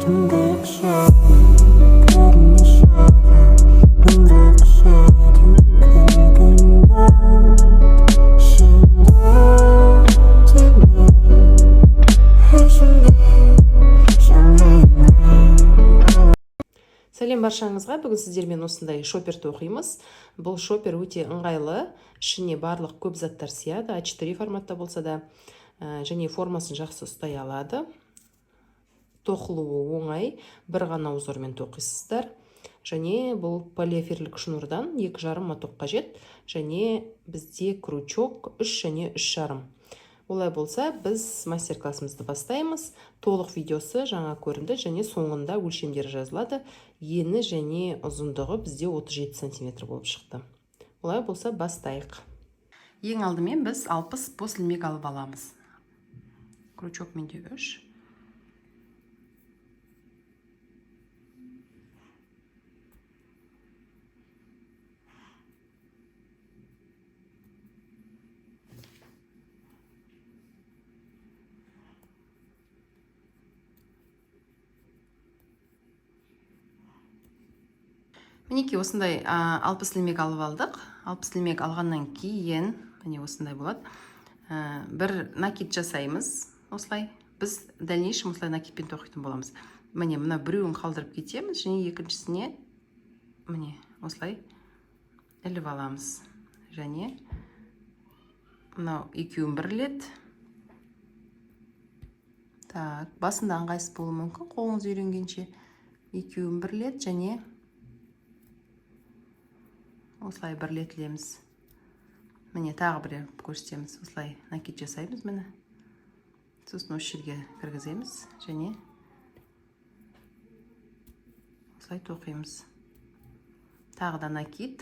Сәлем баршаңызға. Бүгін сіздермен осындай шоперді оқимыз. Бұл шопер өте ыңғайлы, ішіне барлық көп заттар сияды, А4 форматта болса да, және формасын жақсы ұстай алады. Тоқылуы оңай, бір ғана узормен тоқисыздар. Және бұл полиэфирлік шнурдан 2,5 моток қажет, және бізде крючок 3 және 3,5. Олай болса, біз мастер-классымызды бастаймыз. Толық видеосы жаңа көрінді, және соңында өлшемдері жазылады. Ені және ұзындығы бізде 37 см болып шықты. Олай болса, бастайық. Ең алдымен біз 60 бос ілмек алып аламыз. Крючок менде 3. Мінеки осындай 60 ілмек алып алдық. 60 ілмек алғаннан кейін, міне осындай болады. Бір накид жасаймыз. Осылай. Біз дальнейшем осылай накидпен тоқитын боламыз. Міне, мына біреуін қалдырып кетеміз, және екіншісіне міне осылай іліп аламыз. Және мынау екеуін бірлет. Так, басында ыңғайсыз болуы мүмкін, қолыңыз үйренгенше. Екеуін бірлет, және осылай бірлетілеміз. Міне тағы бір көрсетеміз. Осылай накид жасаймыз міне. Сосын осы жерге кіргіземіз, және осылай тоқимыз. Тағы да накид.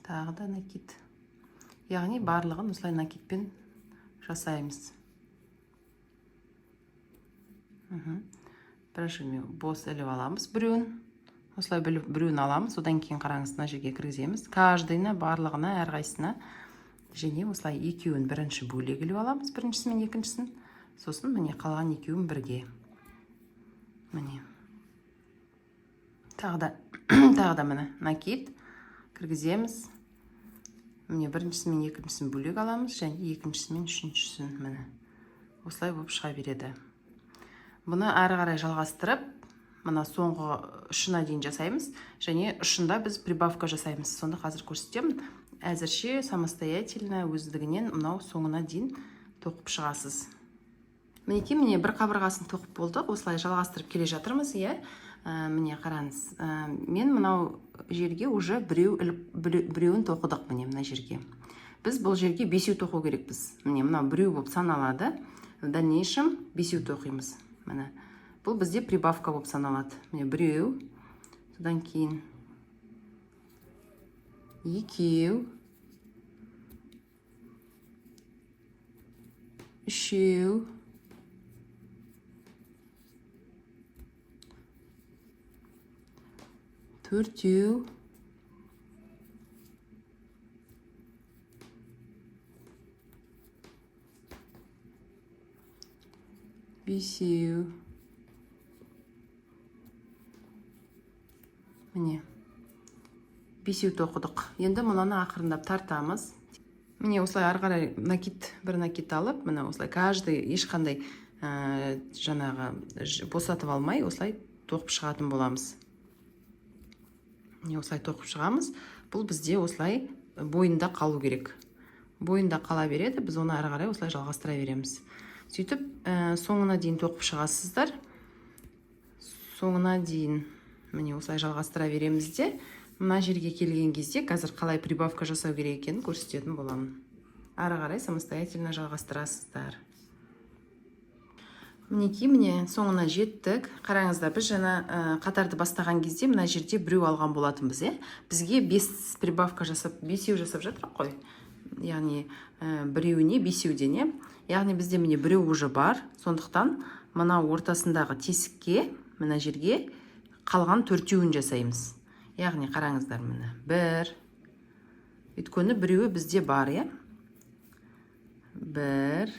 Тағы да накид. Яғни барлығын осылай накидпен жасаймыз. Бірінші бос іліп аламыз біреуін. Осылай біреуін аламыз. Одан кейін қараңыз, мына жерге кіргіземіз. Каждайына, барлығына, әрқайсына. Және осылай екеуін бірінші бөлек іліп аламыз. Біріншісі мен екіншісін. Сосын міне қалған екеуін бірге. Міне. Тағы да міне накид кіргіземіз. Міне біріншісі мен екіншісін бөлек аламыз. Және екіншісі мен үшіншісін міне. Осылай болып шыға береді. Бұны әрі қарай жалғастырып, мына соңғы ұшына дейін жасаймыз, және ұшында біз прибавка жасаймыз. Сонда қазір көрсетемін. Әзірше самостоятельно өздігінен мынау соңына дейін тоқып шығасыз. Міне бір қабырғасын тоқып болдық. Осылай жалғастырып келе жатырмыз, иә. Міне қараңыз. Мен мынау жерге уже біреуін тоқыдық, мына жерге. Біз бұл жерге 5 тоқу керекпіз. Мынау біреу болып саналады. В дальнейшем 5 тоқимыз. Бұл бізде прибавка болып саналады. Біреу, содан кейін екеу, үшеу, төртеу, бесеу. Міне. 5 тоқыдық. Енді мұнаны ақырындап тартамыз. Міне осылай ары қарай бір накид алып, міне осылай каждый ешқандай жаңағы босатып алмай, осылай тоқып шығатын боламыз. Міне осылай тоқып шығамыз. Бұл бізде осылай бойында қалу керек. Бойында қала береді, біз оны ары қарай осылай жалғастыра береміз. Сөйтіп, соңына дейін тоқып шығасыздар. Соңына дейін міне осылай жалғастыра береміз де, мына жерге келген кезде қазір қалай прибавка жасау керек екенін көрсететін боламын. Ары қарай самостоятельно жалғастырасыздар. Міне соңына жеттік. Қараңыздар, біз жаңа қатарды бастаған кезде мына жерде біреу алған болатынбыз, бізге 5 прибавка жасап, 5 жасап жатыр қой. Яғни біреуіне 5-ден, яғни бізде міне біреу уже бар. Сондықтан мына ортасындағы тесікке, мына жерге қалған 4-еуін жасаймыз. Яғни қараңыздар, міне 1. Өйткені біреуі бізде бар, 1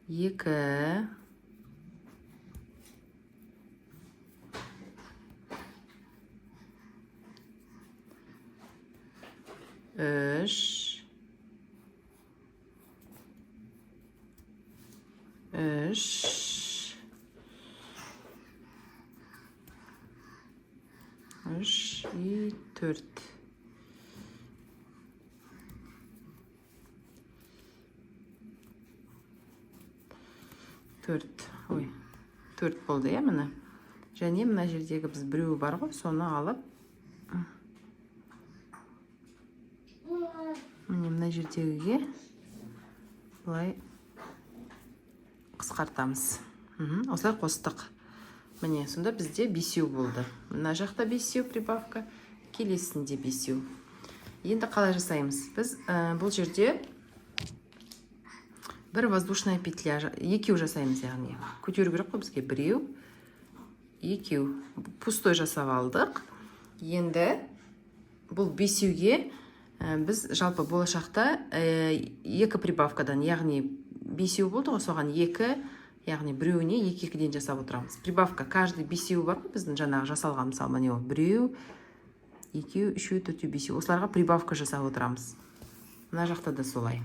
2 3 и 4. Ой, 4 болды, я міне. Және мына жердегі біз біреу бар ғой, соны алып. Міне мына жердегіге бұлай қысқартамыз. Осылай қостық. Міне, сонда бізде 5 болды. Мына жақта 5 прибавка, келесінде 5. Енді қалай жасаймыз? Біз бұл жерде бір воздушная петля, 2 жасаймыз, яғни. Көтеру керек қой бізге 1, 2. Пустой жасап алдық. Енді бұл 5-ге біз жалпы болашақта 2 прибавкадан, яғни 5 болды ғой, соған 2, яғни біреуіне 2-2-ден жасап отырамыз. Прибавка, каждый 5 бар ғой біздің жаңағы жасалған, мысалы, міне 1, 2, 3, 4, 5. Осыларға прибавка жасап отырамыз. Мына жақта да солай.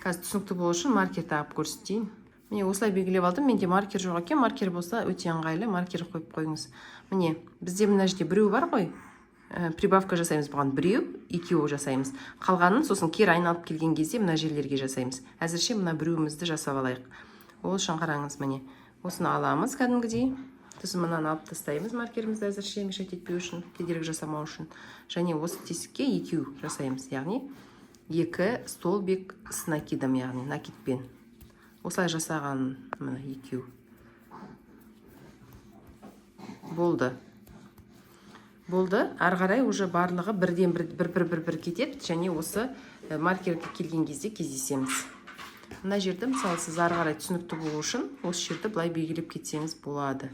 Қазір түсінікті болу үшін маркер тағып көрсетейін. Міне осылай белгілеп алдым. Менде маркер жоқ екен. Маркер болса өте ыңғайлы, маркер қойып қойыңыз. Міне бізде мына жерде біреу бар ғой. Прибавка жасаймыз, бұған 1, 2 жасаймыз. Қалғанын сосын кері айналып келген кезде мына жерлерге жасаймыз. Әзірше мына біреуімізді жасап алайық. Ол үшін қараңыз, міне осыны аламыз кәдімгідей. Тізімінен алып тастаймыз маркерімізді әзірше мешать етпеу үшін, кедергі жасамау үшін. Және осы тесікке 2 жасаймыз, яғни 2 столбик с накидом, яғни накидпен. Осылай жасаған мына 2 болды. Ары қарай уже барлығы бірден бір кетеді, және осы маркерге келген кезде кездесеміз. Мына жерді, мысалы, сіз ары қарай түсінікті болу үшін осы жерді былай белгілеп кетсеңіз болады.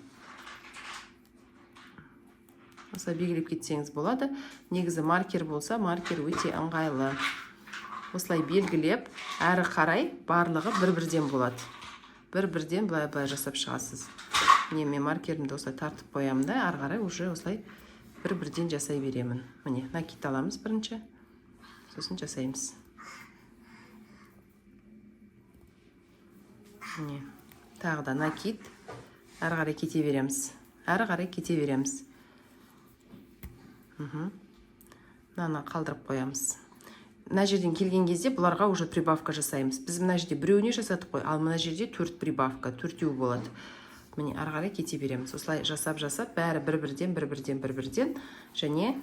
Осылай белгілеп кетсеңіз болады. Негізі маркер болса, маркер өте ыңғайлы. Осылай белгілеп, әрі қарай барлығы бір-бірден болады. Бір-бірден былай жасап шығасыз. Міне мен маркерімді осылай тартып қоямын да, ары қарай уже осылай бір-бірден жасай беремін. Міне, накид аламыз бірінші, сосын жасаймыз. Міне, тағы да накид, ары қарай кете береміз. Мынаны қалдырып қоямыз. Мына жерден келген кезде бұларға уже прибавка жасаймыз. Біз мына жерде біреуіне жасадық қой, ал мына жерде 4 прибавка, 4 болады. Міне, ары қарай кете береміз. Осылай жасап, бәрі бір-бірден, және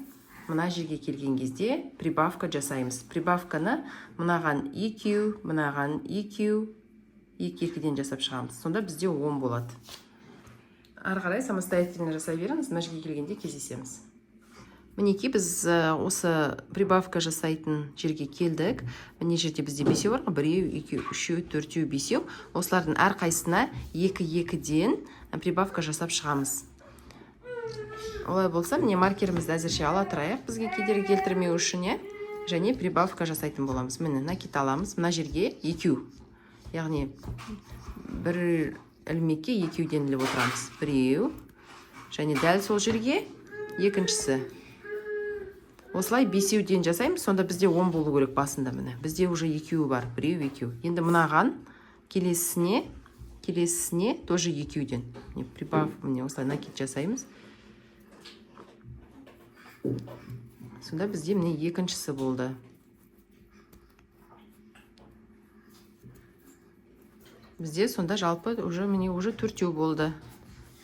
мына жерге келген кезде прибавка жасаймыз. Прибавканы мынаған 2, мынаған 2, 2-2-ден жасап шығамыз. Сонда бізде 10 болады. Ары қарай самостоятельно жасай беріңіз, мына жерге келгенде кездесеміз. Мінеки біз осы прибавка жасайтын жерге келдік. Міне жерде бізде 5 бар, 1, 2, 3, 4, 5. Осылардың әр қайсына 2-2-ден прибавка жасап шығамыз. Олай болса, міне маркерімізді әзірше ала тұрайық, бізге кедергі келтірмеу үшін, және прибавка жасайтын боламыз. Міне накид аламыз, мына жерге 2. Яғни бір ілмекке 2-ден іліп отырамыз. 1, және дәл сол жерге екіншісі. Осылай 5-ден жасаймыз, сонда бізде 10 болу керек басында міне. Бізде уже 2 бар, 1, 2. Енді мынаған келесісіне тоже 2-ден. Прибав, міне осылай накид жасаймыз. Сонда бізде міне екіншісі болды. Бізде сонда жалпы уже 4 болды.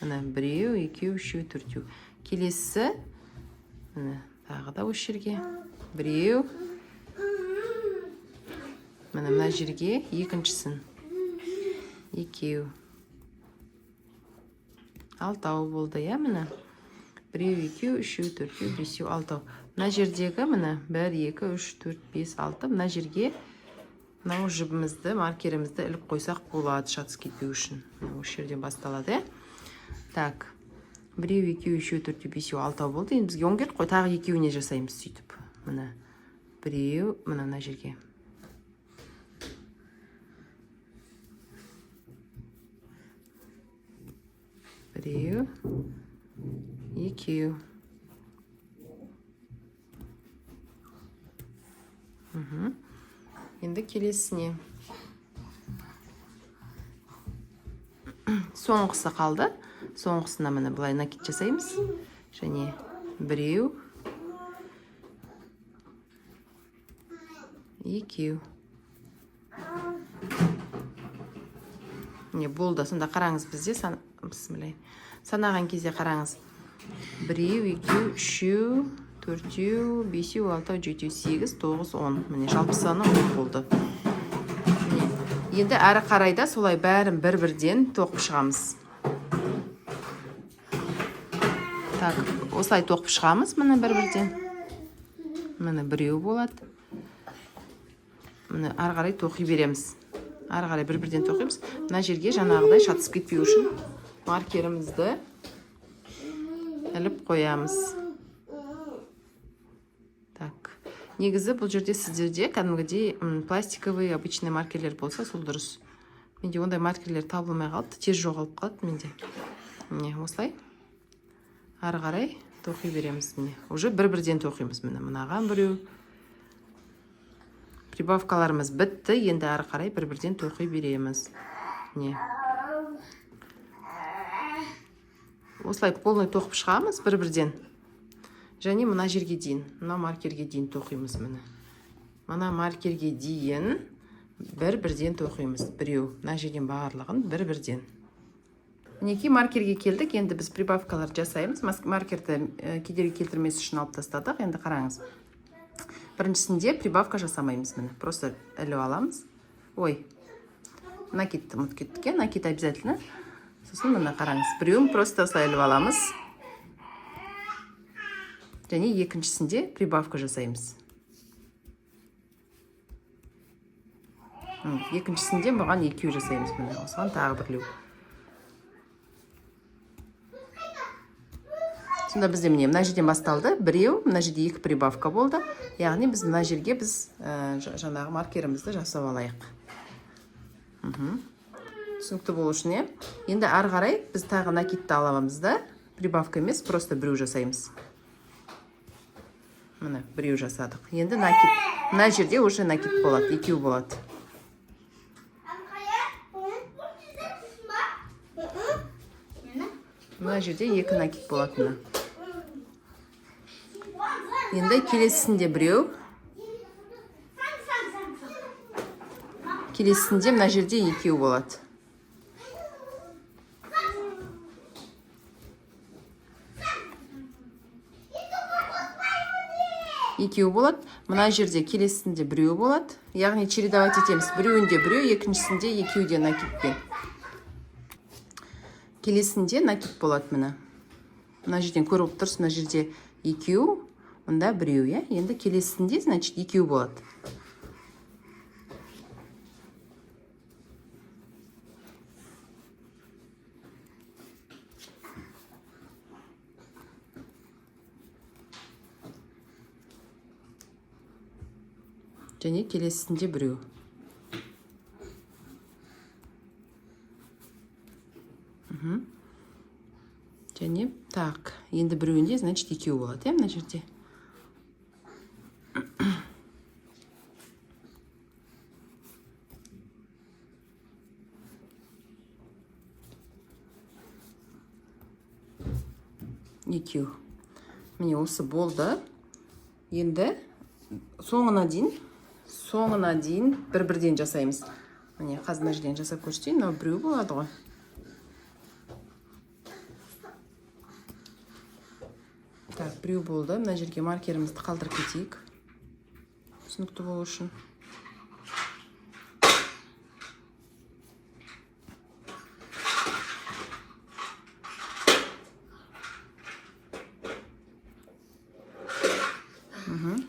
Міне 1, 2, 3, 4. Келесі міне тағы да осы жерге 1. Міне мына жерге екіншісін 2. 6 болды, я міне 1, 2, 3, 4, 5, 6. Мына жердегі міне 1, 2, 3, 4, 5, 6. Мына жерге мынау жібімізді, маркерімізді іліп қойсақ болады, шатыс кетпеу үшін. Осы жерден басталады. Так, 1, 2, 3, 4, 5, 6 болды. Енді бізге 10 қой, тағы 2-не жасаймыз сөйтіп. Міне 1, мына жерге. Біреу, екеу. Енді келесіне. Соңғысы қалды. Соңғысына міне былай накид жасаймыз. Және біреу, екеу. Не болды? Сонда қараңыз бізде санаған кезде қараңыз. Біреу, екеу, үшеу, төртеу, бесеу, алтау, жетеу, 8, 9, 10. Міне жалпы саны 10 болды. Енді әрі қарайда солай бәрін бір-бірден тоқып шығамыз. Так, осылай тоқып шығамыз, міне бір-бірден. Міне біреу болады. Міне әрі қарай тоқи береміз. Әрі қарай бір-бірден тоқимыз. Мына жерге жаңағыдай шатысып кетпеу үшін маркерімізді іліп қоямыз. Так, негізі бұл жерде сіздерде кәдімгідей пластиковый обычный маркерлер болса, сол дұрыс. Менде ондай маркерлер табылмай қалды, тез жоғалып қалды менде. Міне, осылай әрі қарай тоқи береміз. Міне, уже бір-бірден тоқимыз. Міне, мынаған біреу. Прибавкаларымыз бітті, енді әрі қарай бір-бірден тоқи береміз. Не. Осылай полный тоқып шығамыз бір-бірден. Және мына жерге дейін, мына маркерге дейін тоқимыз міне. Мына маркерге дейін бір-бірден тоқимыз. Біреу, мына жерден барлығын бір-бірден. Мінекей маркерге келдік, енді біз прибавкалар жасаймыз. Маркерді кедергі келтірмес үшін алып тастадық. Енді қараңыз. Біріншісінде прибавка жасамаймыз міне. Просто іліп аламыз. Ой, накидті ұмытып кеттік. Накид обязательно. Сосын міне қараңыз. Біреуін просто осылай іліп аламыз. Және екіншісінде прибавка жасаймыз. Екіншісінде бұған екеу жасаймыз міне. Осыған тағы бірлеу. Сонда бізде міне мына жерден басталды. Біреу, мына жерде екі прибавка болды. Яғни біз мына жерге біз жаңағы маркерімізді жасап алайық. Түсінікті болу үшін. Енді әрі қарай біз тағы накидті аламыз да, прибавка емес, просто біреу жасаймыз. Міне, біреу жасадық. Енді накид. Мына жерде уже накид болады, екеу болады. Мына жерде екі накид болады. Енді келесінде біреу. Келесінде мына жерде екеу болады. Екеу болады. Мына жерде келесінде біреу болады. Яғни чередовать етеміз. Біреуінде біреу, екіншісінде екеуде накидпен. Келесінде накид болады міне. Мына жерден көріп тұрсыз, мына жерде екеу. Мұнда біреу, енді келесінде, значит, екеу болады. Және келесінде біреу. Және, так, енді біреуінде, значит, екеу болады, мына жерде. Екеу. Міне осы болды. Енді соңына дейін бір-бірден жасаймыз. Міне қазір мына жерден жасап көрсетейін, мынау біреу болады ғой. Так, біреу болды. Мына жерге маркерімізді қалдырып кетейік. Түсінікті болу үшін.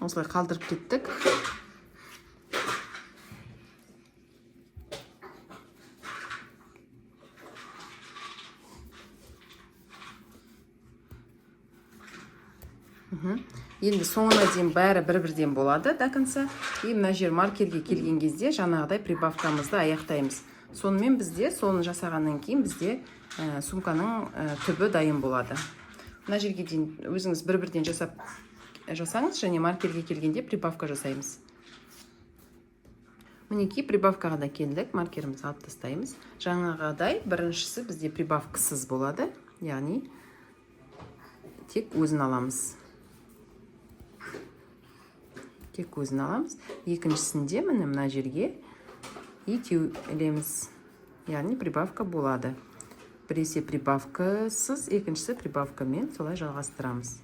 Осылай қалдырып кеттік. Енді соңына дейін бәрі бір-бірден болады до конца. И мына жер маркерге келген кезде жаңағыдай прибавкамызды аяқтаймыз. Сонымен бізде, соны жасағаннан кейін бізде сумканың түбі дайын болады. Мына жерге дейін өзіңіз бір-бірден жасаңыз, және маркерге келгенде прибавка жасаймыз. Мінекей прибавкаға да келдік, маркерімізді алып тастаймыз. Жаңағыдай біріншісі бізде прибавкасыз болады, яғни тек өзін аламыз. Екіншісінде мына жерге екеу ілеміз, яғни прибавка болады. Біресе прибавкасыз, екіншісі прибавкамен солай жалғастырамыз.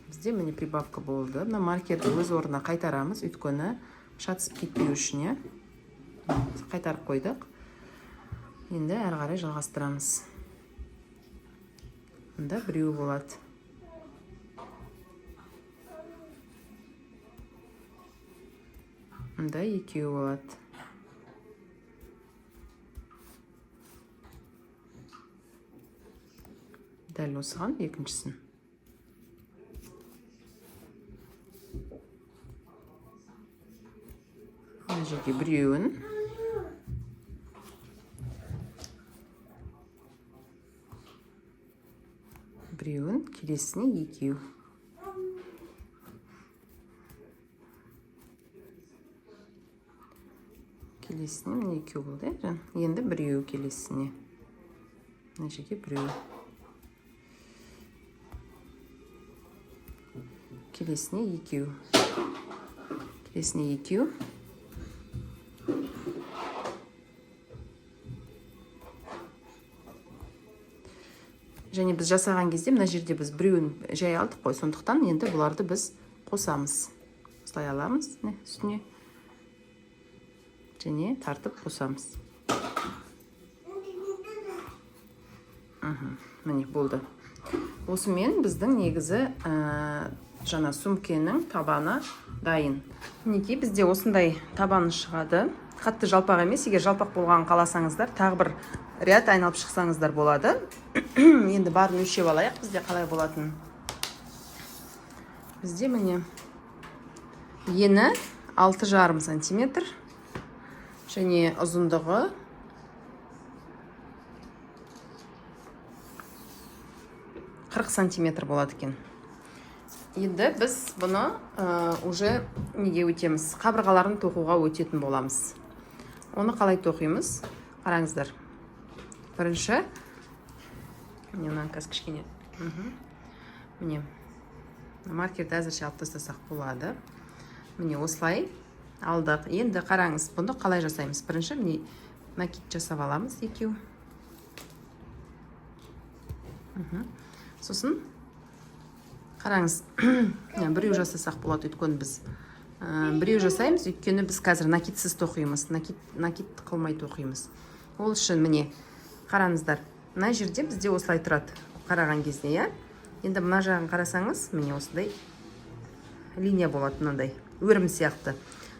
Бізде міне прибавка болды. Мына маркерді өз орнына қайтарамыз, өйткені шатысып кетпеу үшін. Қайтарып қойдық. Енді әрі қарай жалғастырамыз. Мұнда біреу болады. Мұнда екеу болады. Дәл осыған екіншісін. Мына жерге біреуін, келесіне екеу. Келесіне міне екеу болды. Енді біреу келесіне. Мына жерге біреу. Келесіне екеу. Және біз жасаған кезде мына жерде біз біреуін жай алдық қой, сондықтан енді бұларды біз қосамыз. Осылай аламыз үстіне. Және тартып қосамыз. Міне болды. Осымен біздің негізі жаңа сумкенің табаны дайын. Мінекей бізде осындай табаны шығады. Қатты жалпақ емес, егер жалпақ болған қаласаңыздар, тағы бір ряд айналып шықсаңыздар болады. Енді барын өлшеп алайық, бізде қалай болатын. Бізде міне ені 6,5 сантиметр, және ұзындығы 40 сантиметр болады екен. Енді біз бұны уже неге өтеміз? Қабырғаларын тоқуға өтетін боламыз. Оны қалай тоқимыз? Қараңыздар. Бірінші, мына қазір кішкене. Міне маркерді әзірше алып тастасақ болады. Міне осылай алдық. Енді қараңыз, бұны қалай жасаймыз? Бірінші міне накид жасап аламыз екеу. Сосын қараңыз, біреу жасасақ болады, өйткені біз біреу жасаймыз, өйткені біз қазір накидсіз тоқимыз, накид қылмай тоқимыз. Ол үшін міне қараңыздар, мына жерде бізде осылай тұрады қараған кезде. Енді мына жағын қарасаңыз, міне осындай линия болады, мынандай өрім сияқты.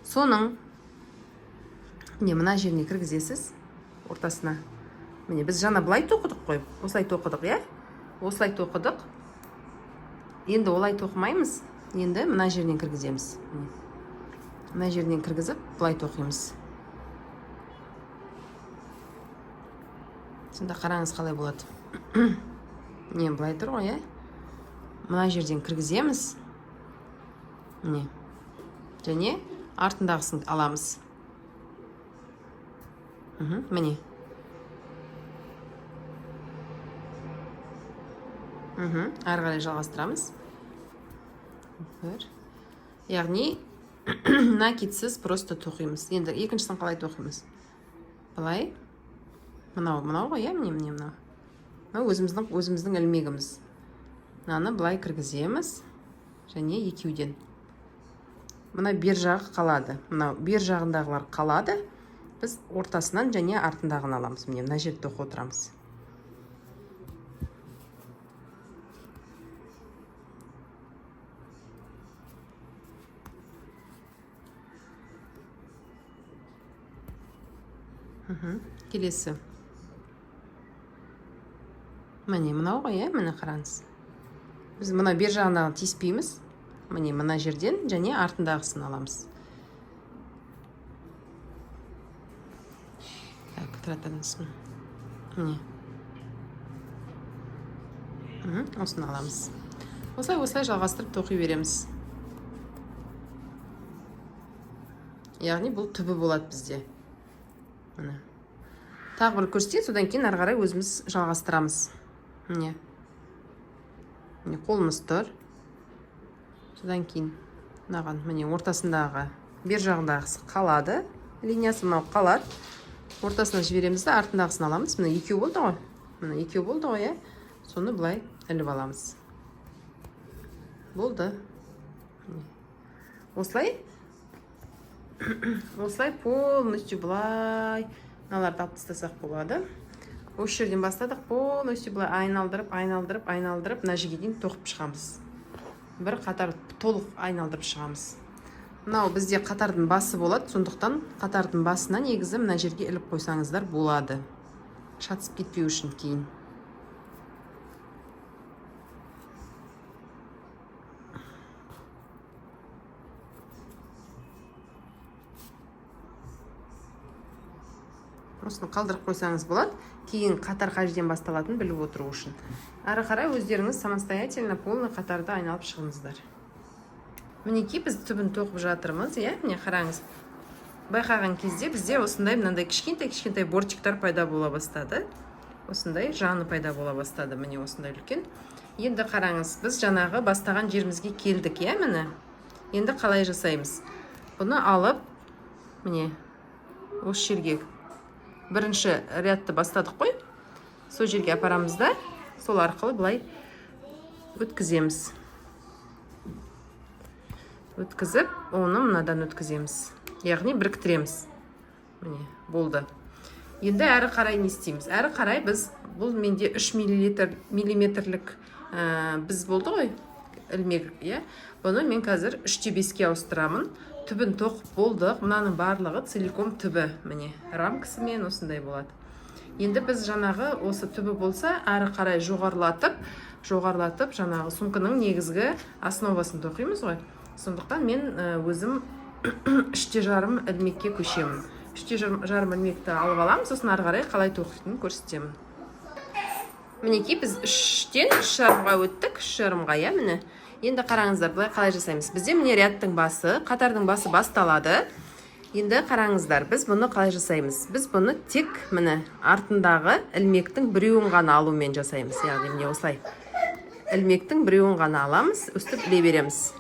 Соның міне мына жеріне кіргізесіз, ортасына. Міне біз жаңа былай тоқыдық қой, осылай тоқыдық, осылай тоқыдық. Енді олай тоқымаймыз, енді мына жерінен кіргіземіз. Мына жерінен кіргізіп, бұлай тоқимыз. Сонда қараңыз қалай болады. Не, бұлай тұр ғой, мына жерден кіргіземіз. Не, және артындағысын аламыз. Міне. Әрі қарай жалғастырамыз. Яғни накидсіз просто тоқимыз. Енді екіншісін қалай тоқимыз? Былай. Мынау ғой, міне мынау. Өзіміздің ілмегіміз. Мынаны былай кіргіземіз. Және екеуден. Мына бер жағы қалады. Мынау бер жағындағылар қалады. Біз ортасынан және артындағын аламыз. Міне мына жерді тоқып отырамыз. Келесі. Міне мынау ғой, міне қараңыз. Біз мына бер жағындағы тиіспейміз. Міне мына жерден және артындағысын аламыз. Так, тратамызмын. Міне. Осыны аламыз. Осылай жалғастырып тоқи береміз. Яғни бұл түбі болады бізде. Міне. Тағы бір көрсетейін, содан кейін ары қарай өзіміз жалғастырамыз. Міне. Міне қолымыз тұр. Содан кейін мынаған міне ортасындағы бер жағындағысы қалады. Линиясы мынау қалады. Ортасына жібереміз де артындағысын аламыз. Міне екеу болды ғой. Міне екеу болды ғой, иә. Соны былай іліп аламыз. Болды. Осылай полностью былай мыналарды алып тастасақ болады. Осы жерден бастадық, полностью былай айналдырып, мына жерге дейін тоқып шығамыз. Бір қатар толық айналдырып шығамыз. Мынау бізде қатардың басы болады, сондықтан қатардың басына негізі мына жерге іліп қойсаңыздар болады. Шатысып кетпеу үшін кейін. Осыны қалдырып қойсаңыз болады. Кейін қатар қай жерден басталатынын біліп отыру үшін. Ары қарай өздеріңіз самостоятельно полный қатарды айналып шығыңыздар. Мінекей біз түбін тоқып жатырмыз, иә? Міне қараңыз. Байқаған кезде бізде осындай мынандай кішкентай бортиктар пайда бола бастады. Осындай жаны пайда бола бастады. Міне осындай үлкен. Енді қараңыз, біз жаңағы бастаған жерімізге келдік, иә, міне. Енді қалай жасаймыз? Бұны алып, міне, осы жерге бірінші рядты бастадық қой. Сол жерге апарамыз да, сол арқылы былай өткіземіз. Өткізіп, оны мынадан өткіземіз. Яғни біріктіреміз. Міне, болды. Енді әрі қарай не істейміз? Әрі қарай біз, бұл менде 3 миллиметрлік біз болды ғой, ілмек, иә? Бұны мен қазір 3/5-ке ауыстырамын. Түбін тоқып болдық. Мынаның барлығы целиком түбі. Міне, рамкасымен осындай болады. Енді біз жаңағы осы түбі болса, әрі қарай жоғарлатып, жаңағы сумканың негізгі основасын тоқимыз ғой. Сондықтан мен өзім 3,5 ілмекке көшемін. 3,5 ілмекті алып аламын, сосын ары қарай қалай тоқитынын көрсетемін. Мінекей біз 3-тен 3,5-ға өттік, 3,5-ға, иә, міне. Енді қараңыздар, бұлай қалай жасаймыз? Бізде міне рядтың басы, қатардың басы басталады. Енді қараңыздар, біз бұны қалай жасаймыз? Біз бұны тек міне артындағы ілмектің біреуін ғана алумен жасаймыз. Яғни міне осылай. Ілмектің біреуін ғана аламыз, өстіп іле береміз.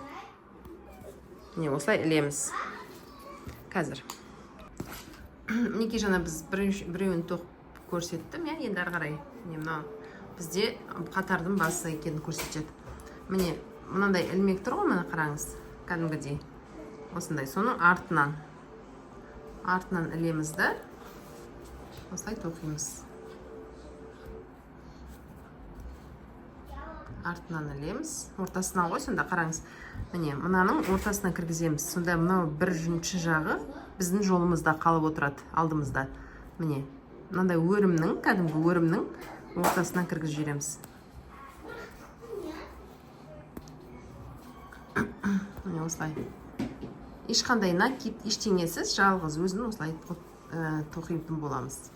Міне осылай ілеміз. Қазір. Мінекей жаңа біз біреуін тоқып көрсеттім, иә, енді ары қарай. Бізде қатардың басы екенін көрсетеді. Міне мынандай ілмек тұр ғой, мына қараңыз, кәдімгідей. Осындай, соның артынан ілемізді осылай тоқимыз. Артынан ілеміз, ортасына ғой, сонда қараңыз. Міне, мынаның ортасына кіргіземіз. Сонда мынау бірінші жағы біздің жолымызда қалып отырады, алдымызда. Міне, мынандай өрімнің, кәдімгі өрімнің ортасына кіргізіп жібереміз. Міне осылай. Ешқандай накид, ештеңесіз, жалғыз өзін осылай тоқитын боламыз.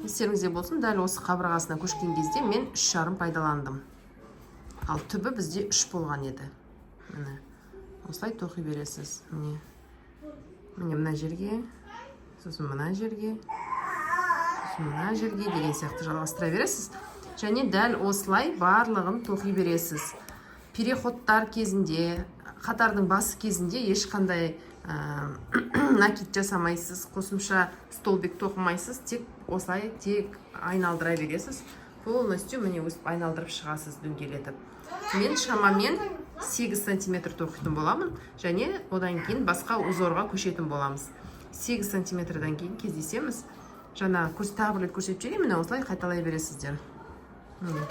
Естеріңізде болсын, дәл осы қабырғасына көшкен кезде мен 3,5 пайдаландым. Ал түбі бізде 3 болған еді. Міне, осылай тоқи бересіз. Міне мына жерге, сосын мына жерге, деген сияқты жалғастыра бересіз. Және дәл осылай барлығын тоқи бересіз. Переходтар кезінде, қатардың басы кезінде ешқандай накид жасамайсыз, қосымша столбик тоқымайсыз, тек осылай тек айналдыра бересіз. Полностью міне өсіп айналдырып шығасыз дөңгелетіп. Мен шамамен 8 сантиметр тоқитын боламын, және одан кейін басқа узорға көшетін боламыз. 8 сантиметрдан кейін кездесеміз. Жаңа тағы бір көрсетіп жіберейін, міне осылай қайталай бересіздер. Міне.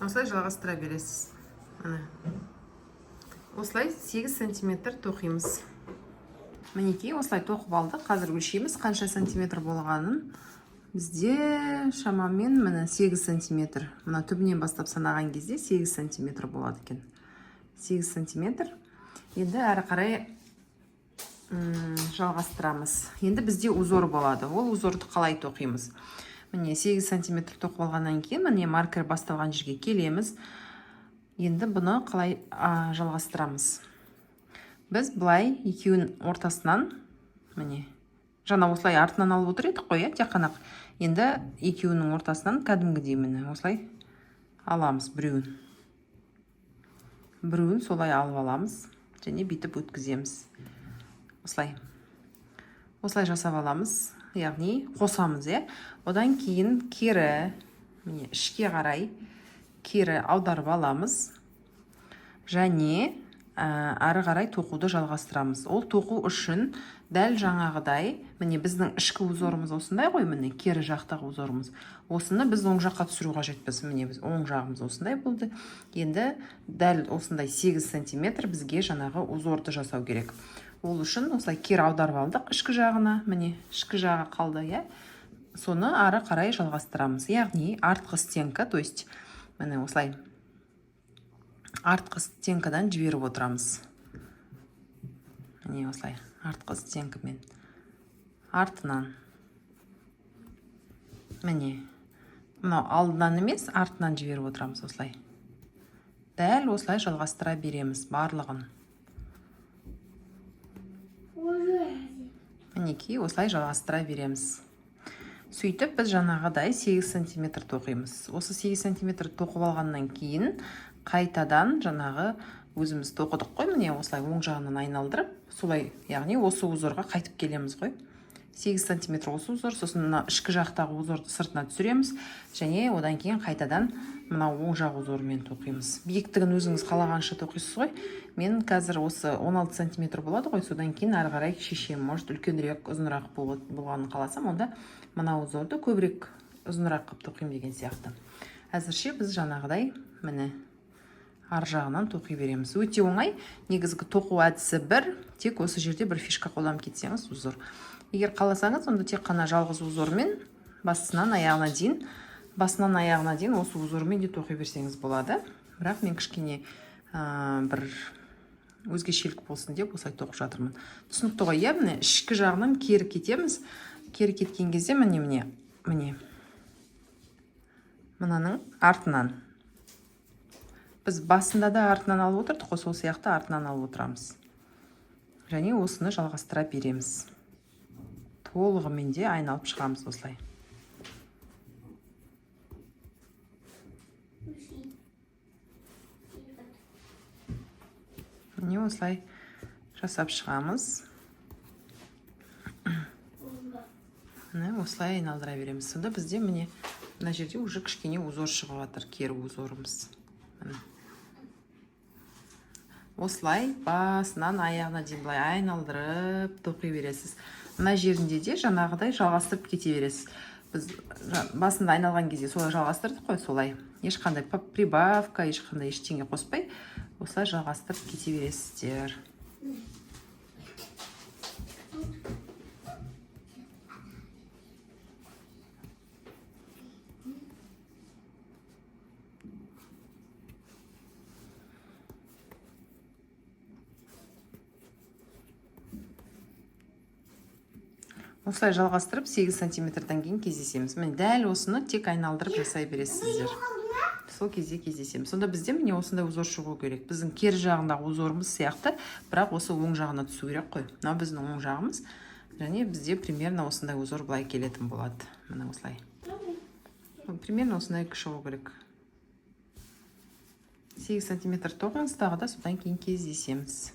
Осылай жалғастыра бересіз. Осылай 8 сантиметр тоқимыз. Мінекей, осылай тоқып алдық. Қазір өлшейміз қанша сантиметр болғанын. Бізде шамамен міне 8 сантиметр. Мына түбінен бастап санаған кезде 8 сантиметр болады екен. 8 сантиметр. Енді әрі қарай жалғастырамыз. Енді бізде узор болады. Ол узорды қалай тоқимыз? Міне 8 сантиметр тоқып алғаннан кейін, міне маркер басталған жерге келеміз. Енді бұны қалай жалғастырамыз? Біз былай екеуін ортасынан, міне, жаңа осылай артынан алып отыр едік қой, тек қана. Енді екеуінің ортасынан кәдімгідей міне осылай аламыз біреуін. Біреуін солай алып аламыз және бүйтіп өткіземіз. Осылай жасап аламыз, яғни қосамыз, Одан кейін кері, міне ішке қарай кері аударып аламыз және ары қарай тоқуды жалғастырамыз. Ол тоқу үшін дәл жаңағыдай, міне біздің ішкі узорымыз осындай ғой, міне кері жақтағы узорымыз. Осыны біз оң жаққа түсіру қажетпіз. Міне біз оң жағымыз осындай болды. Енді дәл осындай 8 сантиметр бізге жаңағы узорды жасау керек. Ол үшін осылай кері аударып алдық ішкі жағына, міне ішкі жағы қалды, Соны ары қарай жалғастырамыз. Яғни артқы стенка, то есть міне осылай артқы стенкадан жіберіп отырамыз. Міне осылай артқы стенкамен артынан. Міне мынау алдынан емес, артынан жіберіп отырамыз осылай. Дәл осылай жалғастыра береміз барлығын. Мінекей осылай жалғастыра береміз. Сөйтіп біз жаңағыдай 8 сантиметр тоқимыз. Осы 8 сантиметр тоқып алғаннан кейін қайтадан жаңағы өзіміз тоқыдық қой, міне осылай оң жағынан айналдырып, солай, яғни осы узорға қайтып келеміз ғой. 8 сантиметр осы узор, сосын ішкі жақтағы узорды сыртына түсіреміз және одан кейін қайтадан мына оң жақ узормен тоқимыз. Биіктігін өзіңіз қалағанша тоқисыз ғой. Мен қазір осы 16 сантиметр болады ғой, содан кейін ары қарай шешем, может үлкенірек, ұзынырақ болғанын қаласам, онда мына узорды көбірек ұзынырақ қып тоқим деген сияқты. Әзірше біз жаңағыдай міне ар жағынан тоқи береміз. Өте оңай, негізгі тоқу әдісі тек осы жерде бір фишка қолданып кетсеңіз узор. Егер қаласаңыз, онда тек қана жалғыз узормен басынан аяғына дейін осы узормен де тоқи берсеңіз болады. Бірақ мен кішкене бір өзгешелік болсын деп осылай тоқып жатырмын. Түсінікті ғой, міне ішкі жағынан кері кетеміз. Кері кеткен кезде міне мынаның артынан. Біз басында да артынан алып отырдық қой, сол сияқты артынан алып отырамыз. Және осыны жалғастыра береміз. Толығымен де айналып шығамыз осылай. Міне осылай жасап шығамыз. Міне осылай айналдыра береміз. Сонда бізде міне мына жерде уже кішкене узор шығып жатыр, кері узорымыз. Осылай басынан аяғына дейін былай айналдырып тоқи бересіз. Мына жерінде де жаңағыдай жалғастырып кете бересіз. Біз басында айналған кезде солай жалғастырдық қой, солай. Ешқандай прибавка, ешқандай ештеңе қоспай, осылай жалғастырып кете бересіздер. Осылай жалғастырып 8 сантиметрден кейін кездесеміз. Мен дәл осыны тек айналдырып жасай бересіздер. Сол кезде кездесеміз. Сонда бізде міне осындай узор шығу керек. Біздің кері жағындағы узорымыз сияқты, бірақ осы оң жағына түсу керек қой. Мынау біздің оң жағымыз. Және бізде примерно осындай узор былай келетін болады. Міне осылай. Примерно осындай шығу керек. 8 сантиметр тоқыңыз, тағы да содан кейін кездесеміз.